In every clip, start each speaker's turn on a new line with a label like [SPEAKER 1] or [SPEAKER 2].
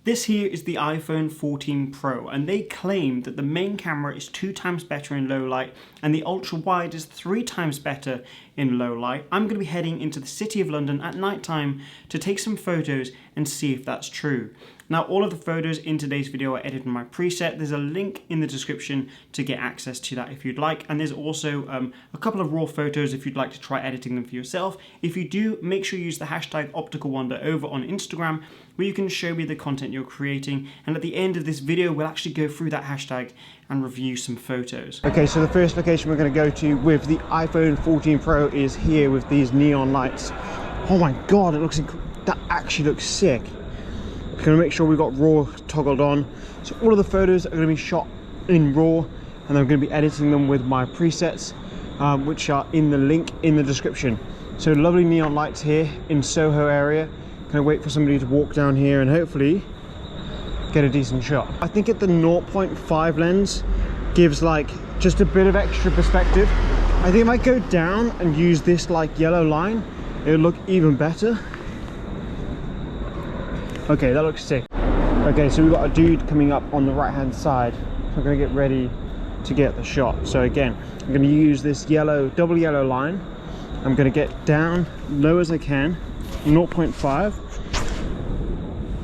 [SPEAKER 1] This here is the iPhone 14 Pro, and they claim that the main camera is 2 times better in low light and the ultra wide is 3 times better in low light. I'm going to be heading into the City of London at night time to take some photos and see if that's true. Now, all of the photos in today's video are edited in my preset. There's a link in the description to get access to that if you'd like. And there's also a couple of raw photos if you'd like to try editing them for yourself. If you do, make sure you use the hashtag Opticalwander over on Instagram, where you can show me the content you're creating. And at the end of this video, we'll actually go through that hashtag and review some photos. Okay, so the first location we're going to go to with the iPhone 14 Pro is here with these neon lights. Oh my God, that actually looks sick. We're going to make sure we've got RAW toggled on. So all of the photos are going to be shot in RAW, and I'm going to be editing them with my presets, which are in the link in the description. So lovely neon lights here in SoHo area. Going to wait for somebody to walk down here and hopefully get a decent shot. I think at the 0.5 lens gives like just a bit of extra perspective. I think if I go down and use this like yellow line, it would look even better. Okay, that looks sick. Okay, so we've got a dude coming up on the right hand side. So I'm gonna get ready to get the shot. So again, I'm gonna use this double yellow line. I'm gonna get down low as I can, 0.5.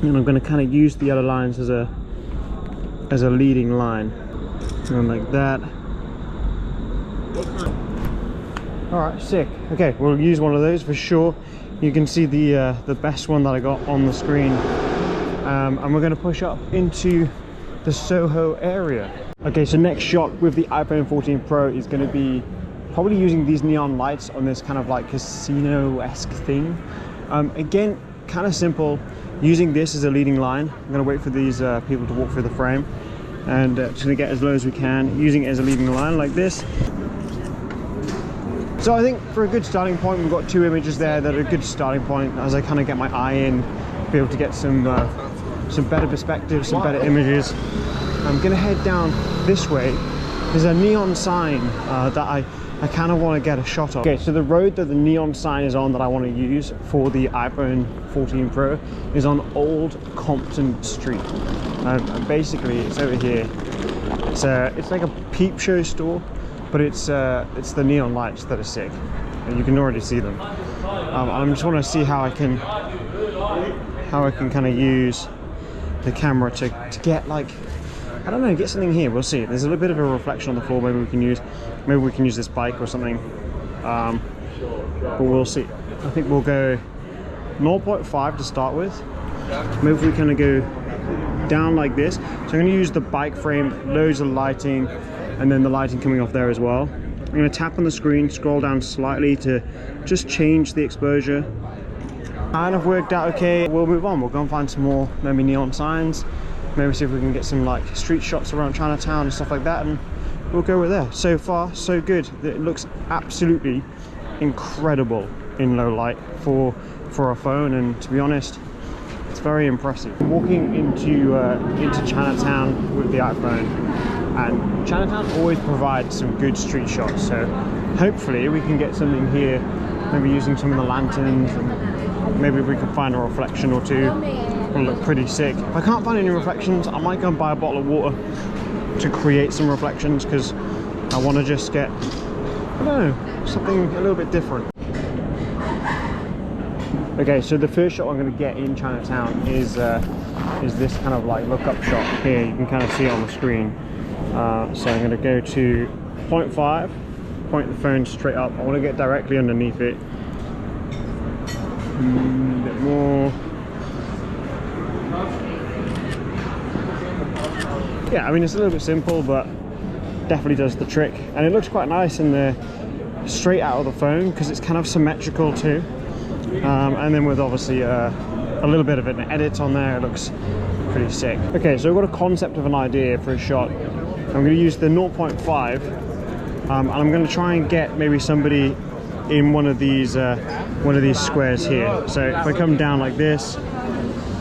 [SPEAKER 1] And I'm gonna kind of use the yellow lines as a leading line. And like that. All right, sick. Okay, we'll use one of those for sure. You can see the best one that I got on the screen, and we're going to push up into the SoHo area. Okay, so next shot with the iPhone 14 Pro is going to be probably using these neon lights on this kind of like casino-esque thing. Again, kind of simple, using this as a leading line. I'm going to wait for these people to walk through the frame, and just going to get as low as we can, using it as a leading line like this. So I think for a good starting point, we've got 2 images there that are a good starting point as I kind of get my eye in, be able to get some better perspective, some better images. I'm going to head down this way. There's a neon sign that I kind of want to get a shot of. Okay, so the road that the neon sign is on that I want to use for the iPhone 14 Pro is on Old Compton Street. And basically, it's over here. It's like a peep show store, but it's the neon lights that are sick, and you can already see them. I just want to see how I can kind of use the camera to get like, I don't know, get something here. We'll see. There's a little bit of a reflection on the floor. Maybe we can use this bike or something, but we'll see. I think we'll go 0.5 to start with. Maybe we kind of go down like this. So I'm going to use the bike frame, loads of lighting, and then the lighting coming off there as well. I'm going to tap on the screen, scroll down slightly to just change the exposure. Kind of worked out okay. We'll move on. We'll go and find some more maybe neon signs. Maybe see if we can get some like street shots around Chinatown and stuff like that, and we'll go with there. So far, so good. It looks absolutely incredible in low light for a phone, and to be honest, it's very impressive. Walking into Chinatown with the iPhone, and Chinatown always provides some good street shots, so hopefully we can get something here, maybe using some of the lanterns, and maybe we can find a reflection or two. It'll look pretty sick. If I can't find any reflections, I might go and buy a bottle of water to create some reflections, because I want to just get, I don't know, something a little bit different. Okay, so the first shot I'm going to get in Chinatown is this kind of like look-up shot here. You can kind of see it on the screen. So I'm going to go to 0.5, point the phone straight up. I want to get directly underneath it. A bit more. Yeah, I mean, it's a little bit simple, but definitely does the trick. And it looks quite nice in the straight out of the phone, because it's kind of symmetrical too. And then with obviously a little bit of an edit on there, it looks pretty sick. Okay, so I've got a concept of an idea for a shot. I'm going to use the 0.5, and I'm going to try and get maybe somebody in one of these squares here. So if I come down like this,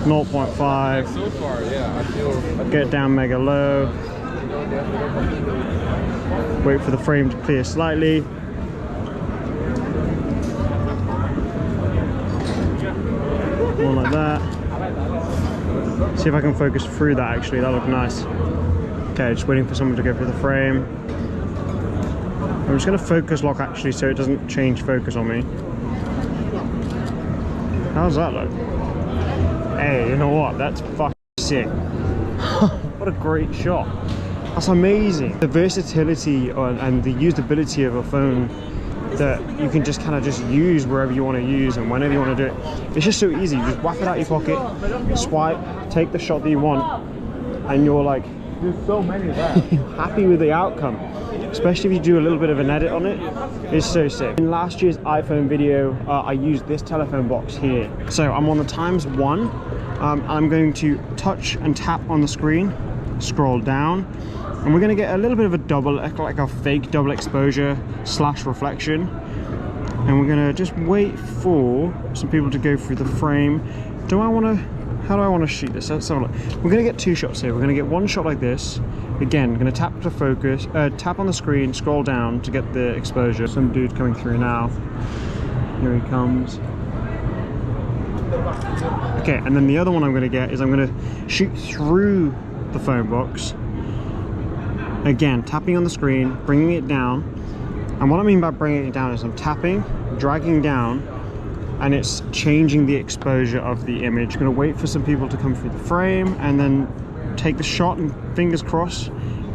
[SPEAKER 1] 0.5, get down mega low, wait for the frame to clear slightly. More like that. See if I can focus through that actually, that looked nice. Okay, just waiting for someone to go through the frame. I'm just gonna focus lock actually so it doesn't change focus on me. How's that look? Hey, you know what? That's fucking sick. What a great shot. That's amazing. The versatility and the usability of a phone that you can just kind of just use wherever you want to use and whenever you want to do it. It's just so easy. You just whack it out your pocket, swipe, take the shot that you want, and you're like, there's so many there. Happy with the outcome. Especially if you do a little bit of an edit on it. It's so sick. In last year's iPhone video, I used this telephone box here. So I'm on the ×1. I'm going to touch and tap on the screen, scroll down, and we're going to get a little bit of a double, like a fake double exposure / reflection. And we're going to just wait for some people to go through the frame. How do I want to shoot this? Let's have a look. We're going to get 2 shots here. We're going to get one shot like this. Again, we're going to tap to focus, tap on the screen, scroll down to get the exposure. Some dude coming through now. Here he comes. Okay, and then the other one I'm going to get is I'm going to shoot through the phone box. Again, tapping on the screen, bringing it down. And what I mean by bringing it down is I'm tapping, dragging down, and it's changing the exposure of the image. I'm going to wait for some people to come through the frame and then take the shot, and fingers crossed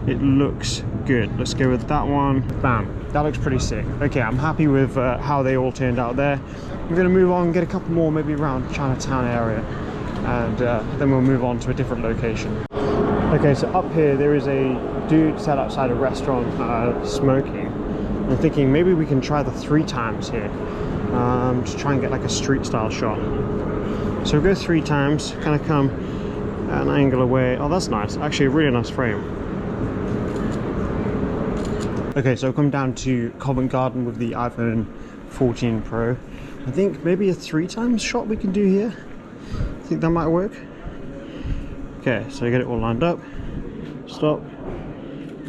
[SPEAKER 1] it looks good. Let's go with that one. Bam, that looks pretty sick. Okay, I'm happy with how they all turned out there. We're going to move on and get a couple more maybe around Chinatown area, and then we'll move on to a different location. Okay, so up here there is a dude sat outside a restaurant smoking. I'm thinking maybe we can try the 3 times here to try and get like a street style shot. So we'll go 3 times, kind of come an angle away. Oh, that's nice. Actually, a really nice frame. Okay, so I've come down to Covent Garden with the iPhone 14 Pro. I think maybe a 3 times shot we can do here. I think that might work. Okay, so I get it all lined up. Stop.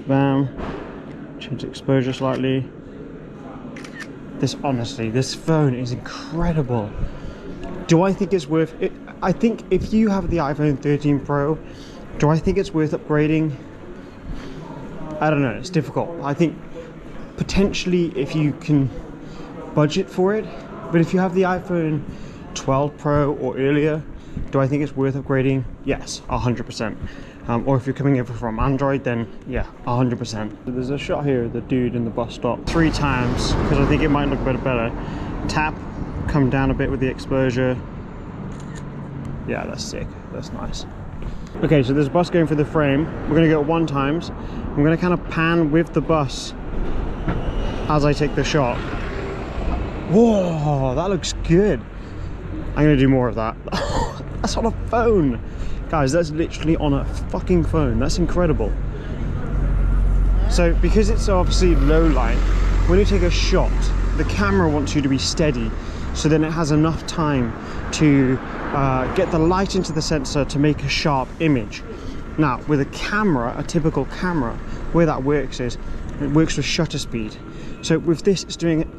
[SPEAKER 1] Bam. Change the exposure slightly. Honestly, this phone is incredible. Do I think it's worth it? I think if you have the iPhone 13 Pro, do I think it's worth upgrading? I don't know, it's difficult. I think potentially if you can budget for it, but if you have the iPhone 12 Pro or earlier, do I think it's worth upgrading? Yes, 100%. Or if you're coming over from Android, then yeah, 100%. There's a shot here of the dude in the bus stop 3 times, because I think it might look a bit better. Tap, come down a bit with the exposure. Yeah, that's sick. That's nice. Okay, so there's a bus going for the frame. We're gonna go 1 times. I'm gonna kind of pan with the bus as I take the shot. Whoa, that looks good. I'm gonna do more of that. That's on a phone. Guys, that's literally on a fucking phone. That's incredible. So because it's obviously low light, when you take a shot, the camera wants you to be steady, so then it has enough time to get the light into the sensor to make a sharp image. Now with a camera, a typical camera, where that works is it works with shutter speed. So with this, it's doing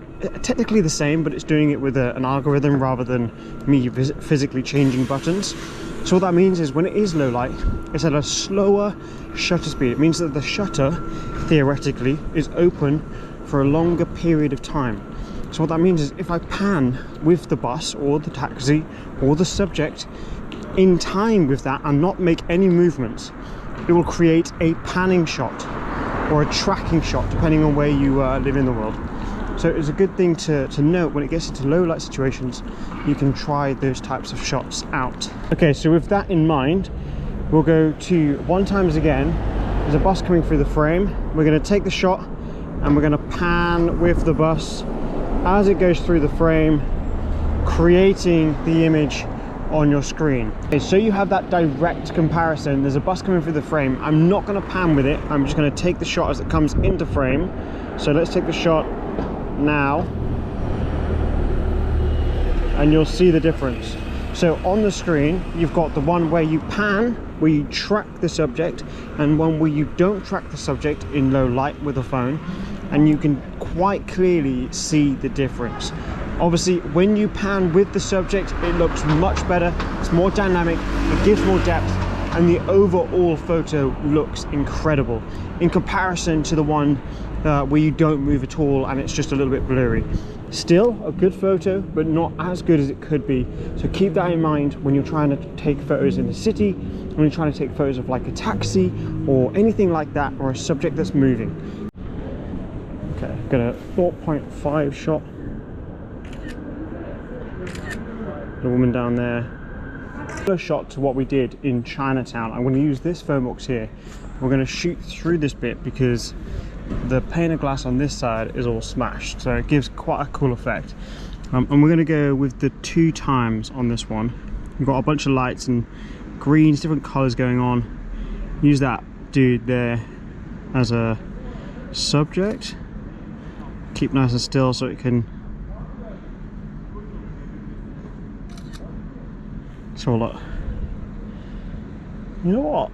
[SPEAKER 1] technically the same, but it's doing it with an algorithm rather than me physically changing buttons. So what that means is when it is low light, it's at a slower shutter speed. It means that the shutter, theoretically, is open for a longer period of time. So what that means is if I pan with the bus or the taxi or the subject in time with that and not make any movements, it will create a panning shot or a tracking shot, depending on where you live in the world. So it's a good thing to note when it gets into low light situations, you can try those types of shots out. Okay, so with that in mind, we'll go to 1 times again. There's a bus coming through the frame. We're going to take the shot and we're going to pan with the bus as it goes through the frame, creating the image on your screen. Okay, so you have that direct comparison. There's a bus coming through the frame. I'm not going to pan with it. I'm just going to take the shot as it comes into frame. So let's take the shot now, and you'll see the difference. So on the screen, you've got the one where you pan, where you track the subject, and one where you don't track the subject in low light with a phone, and you can quite clearly see the difference. Obviously, when you pan with the subject, it looks much better. It's more dynamic, it gives more depth, and the overall photo looks incredible in comparison to the one where you don't move at all and it's just a little bit blurry. Still a good photo, but not as good as it could be. So keep that in mind when you're trying to take photos in the city, when you're trying to take photos of like a taxi or anything like that, or a subject that's moving. Okay, got a 0.5 shot. The woman down there. A shot to what we did in Chinatown. I'm going to use this phone box here. We're going to shoot through this bit because the pane of glass on this side is all smashed, so it gives quite a cool effect. And we're going to go with the 2 times on this one. We've got a bunch of lights and greens, different colors going on. Use that dude there as a subject. Keep nice and still so it can. So look, you know what,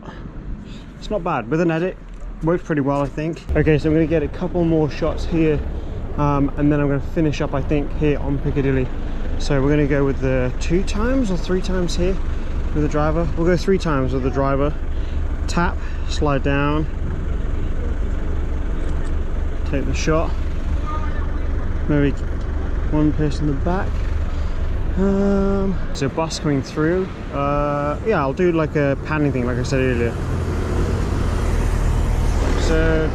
[SPEAKER 1] it's not bad. With an edit, works pretty well, I think. Okay, so I'm going to get a couple more shots here, and then I'm going to finish up, I think, here on Piccadilly. So we're going to go with the 2 times or 3 times here with the driver. We'll go 3 times with the driver. Tap, slide down, take the shot. Maybe one person in the back. So bus coming through. Yeah, I'll do like a panning thing like I said earlier. So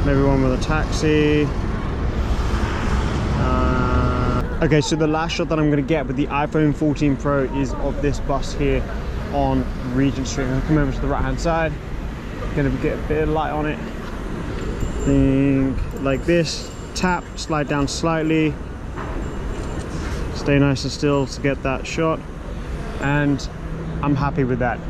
[SPEAKER 1] maybe one with a taxi. Okay, so the last shot that I'm going to get with the iPhone 14 Pro is of this bus here on Regent Street. I'm going to come over to the right hand side. Going to get a bit of light on it. Think like this. Tap, slide down slightly. Stay nice and still to get that shot, and I'm happy with that.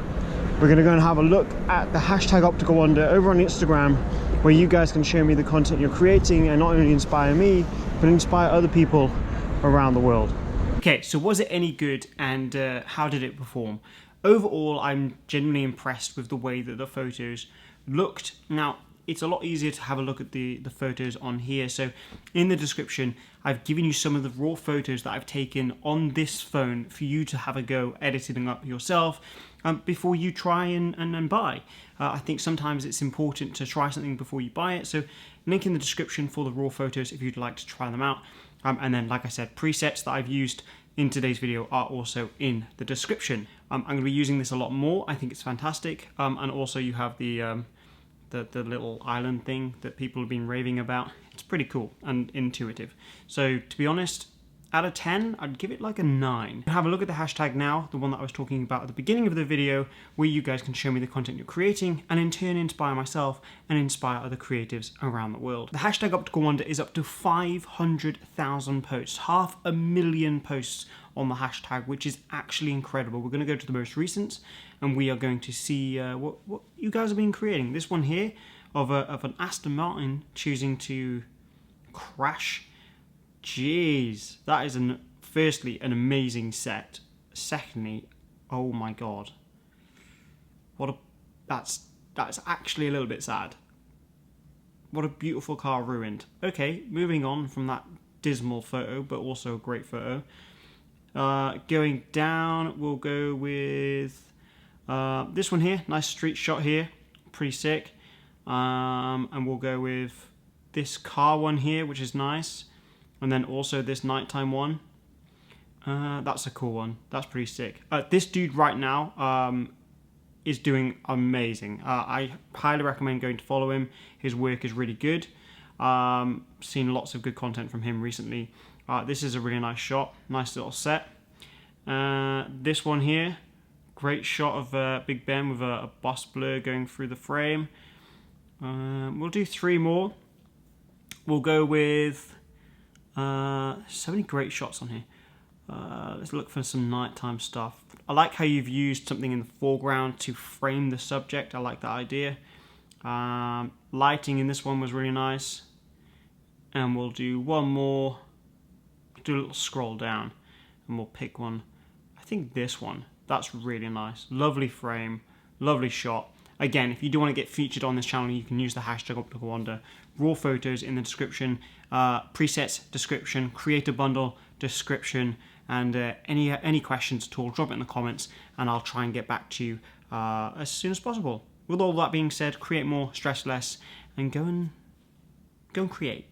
[SPEAKER 1] We're going to go and have a look at the hashtag Opticalwander over on Instagram, where you guys can show me the content you're creating and not only inspire me, but inspire other people around the world. Okay, so was it any good, and how did it perform? Overall, I'm genuinely impressed with the way that the photos looked. Now, it's a lot easier to have a look at the photos on here. So in the description, I've given you some of the raw photos that I've taken on this phone for you to have a go editing them up yourself before you try and buy. I think sometimes it's important to try something before you buy it. So link in the description for the raw photos if you'd like to try them out. And then, like I said, presets that I've used in today's video are also in the description. I'm going to be using this a lot more. I think it's fantastic. And also you have the little island thing that people have been raving about. It's pretty cool and intuitive. So to be honest, out of 10, I'd give it like a 9. Have a look at the hashtag now, the one that I was talking about at the beginning of the video, where you guys can show me the content you're creating and in turn inspire myself and inspire other creatives around the world. The hashtag Opticalwander is up to 500,000 posts, 500,000 posts on the hashtag, which is actually incredible. We're going to go to the most recent and we are going to see what you guys have been creating. This one here of an Aston Martin choosing to crash. Jeez, that is firstly an amazing set. Secondly, oh my god, that's actually a little bit sad. What a beautiful car ruined. Okay, moving on from that dismal photo, but also a great photo. Going down, we'll go with this one here. Nice street shot here, pretty sick. And we'll go with this car one here, which is nice. And then also this nighttime one. That's a cool one. That's pretty sick. This dude right now is doing amazing. I highly recommend going to follow him. His work is really good. Seen lots of good content from him recently. This is a really nice shot. Nice little set. This one here. Great shot of Big Ben with a bus blur going through the frame. We'll do 3 more. We'll go with... so many great shots on here. Let's look for some nighttime stuff. I like how you've used something in the foreground to frame the subject. I like that idea. Lighting in this one was really nice. And we'll do one more. Do a little scroll down and we'll pick one. I think this one. That's really nice. Lovely frame. Lovely shot. Again, if you do want to get featured on this channel, you can use the hashtag Opticalwander. Raw photos in the description, presets description, creator bundle description, and any questions at all, drop it in the comments, and I'll try and get back to you as soon as possible. With all that being said, create more, stress less, and go and create.